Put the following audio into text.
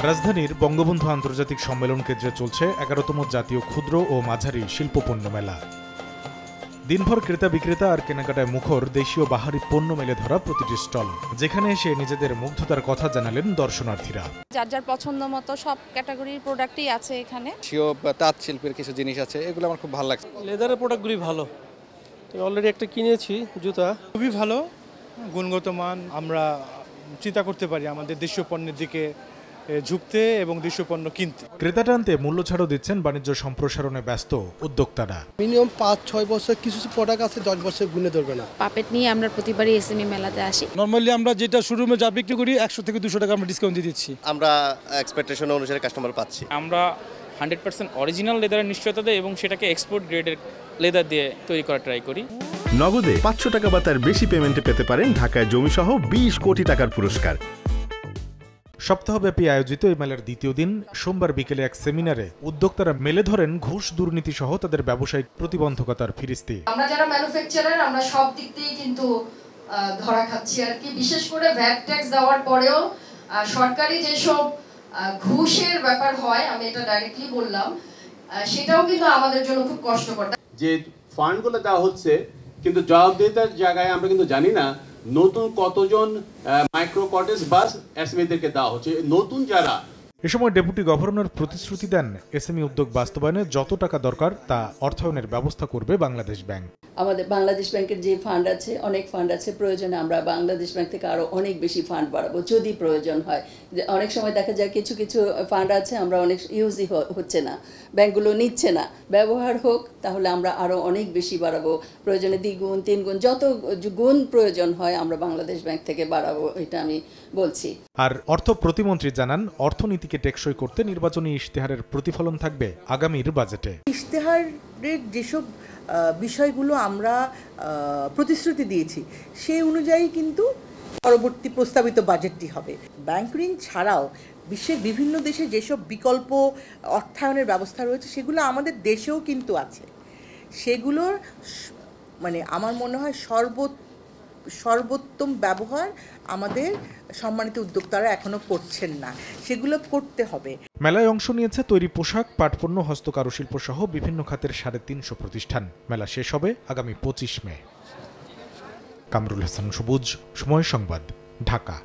রাজধানীর বঙ্গবন্ধু আন্তর্জাতিক সম্মেলন কেন্দ্রে চলছে 11তম জাতীয় ক্ষুদ্র ও মাঝারি শিল্প পণ্য মেলা। দিনভর ক্রেতা বিক্রেতা আর কেনাকাটায় মুখর দেশীয় বাহারি পণ্য মেলে ধরা প্রতিটি স্টল, যেখানে এসে নিজেদের মুগ্ধতার কথা জানালেন দর্শনার্থীরা। যার যার পছন্দ মতো সব ক্যাটাগরির প্রোডাক্টই আছে এখানে। তাঁত শিল্পের কিছু জিনিস আছে, এগুলো আমার খুব ভালো লাগছে। লেদারের প্রোডাক্টগুলি ভালো, তো অলরেডি একটা কিনেছি জুতা, খুবই ভালো গুণগত মান। আমরা চিন্তা করতে পারি আমাদের দেশীয় পণ্যের দিকে ঝুঁকতে এবং দেশীয় পণ্য কিনতে। ক্রেতা টানতে মূল্য ছাড়ও দিচ্ছেন বাণিজ্য সম্প্রসারণে ব্যস্ত উদ্যোক্তারা। মিনিমাম ৫-৬ বছর কিছু প্রোডাক্ট আছে 10 বছর গুনে ধরবে না। পাপেট নিয়ে আমরা প্রতিবারই এসএমই মেলাতে আসি। নর্মালি আমরা যেটা শোরুমে যা বিক্রি করি 100 থেকে 200 টাকা আমরা ডিসকাউন্ট দিয়ে দিচ্ছি। আমরা এক্সপেকটেশন অনুসারে কাস্টমার পাচ্ছি। আমরা 100% অরিজিনাল লেদারের নিশ্চয়তা দেয় এবং সেটাকে এক্সপোর্ট গ্রেডের লেদার দিয়ে তৈরি করার ট্রাই করি। নগদে 500 টাকা বা তার বেশি পেমেন্টে পেতে পারেন ঢাকায় জমিসহ 20 কোটি টাকার পুরস্কার। সপ্তাহব্যাপী আয়োজিত এই মেলার দ্বিতীয় দিন সোমবার বিকেলে এক সেমিনারে উদ্যোক্তারা মেলে ধরেন ঘুষ দুর্নীতি সহ তাদের ব্যবসায়িক প্রতিবন্ধকতার ফিরিস্তি। আমরা যারা ম্যানুফ্যাকচারার আমরা সব দিক দিয়ে কিন্তু ধরা খাচ্ছি আর কি। বিশেষ করে ভ্যাট ট্যাক্স দেওয়ার পরেও সরকারি যেসব ঘুষের ব্যাপার হয়, আমি এটা ডাইরেক্টলি বললাম, সেটাও কিন্তু আমাদের জন্য খুব কষ্টকর। যে ফান্ডগুলো দেওয়া হচ্ছে কিন্তু জবাবদিহিতার জায়গায় আমরা কিন্তু জানি না নতুন কতজন মাইক্রো কটেজ বা এসএমইদেরকে দেওয়া হচ্ছে। নতুন যারা এ সময় ডেপুটি গভর্নর প্রতিশ্রুতি দেন এসএমই উদ্যোগ বাস্তবায়নে যত টাকা দরকার তা অর্থায়নের ব্যবস্থা করবে বাংলাদেশ ব্যাংক। আমাদের বাংলাদেশ ব্যাংকের যে ফান্ড আছে, অনেক ফান্ড আছে, প্রয়োজনে আমরা বাংলাদেশ ব্যাংক থেকে আরো অনেক বেশি ফান্ড বাড়াবো যদি প্রয়োজন হয়। অনেক সময় দেখা যায় কিছু কিছু ফান্ড আছে আমরা অনেক ইউজই হচ্ছে না, ব্যাংকগুলো নিচ্ছে না, ব্যবহার হোক, তাহলে আমরা আরো অনেক বেশি বাড়াবো। প্রয়োজনে 2 গুণ 3 গুণ যত গুণ প্রয়োজন হয় আমরা বাংলাদেশ ব্যাংক থেকে বাড়াবো, এটা আমি বলছি। আর অর্থ প্রতিমন্ত্রী জানান অর্থনীতিকে টেকসই করতে নির্বাচনী ইশতেহারের প্রতিফলন থাকবে আগামীর বাজেটে। ইশতেহারের যেসব বিষয়গুলো আমরা প্রতিশ্রুতি দিয়েছি সেই অনুযায়ী কিন্তু পরবর্তী প্রস্তাবিত বাজেটটি হবে। ব্যাংক ঋণ ছাড়াও বিশ্বের বিভিন্ন দেশে যেসব বিকল্প অর্থায়নের ব্যবস্থা রয়েছে সেগুলো আমাদের দেশেও কিন্তু আছে। সেগুলোর মানে আমার মনে হয় সর্বোত্তম ব্যবহার আমাদের সম্মানিত উদ্যোক্তারা এখনো করছেন না, সেগুলো করতে হবে। মেলায় অংশ নিয়েছে তৈরি পোশাক, পাটপণ্য, হস্তকারুশিল্প সহ বিভিন্ন খাতের 350 প্রতিষ্ঠান। মেলা শেষ হবে আগামী 25 মে। কামরুল হাসান সবুজ, সময় সংবাদ, ঢাকা।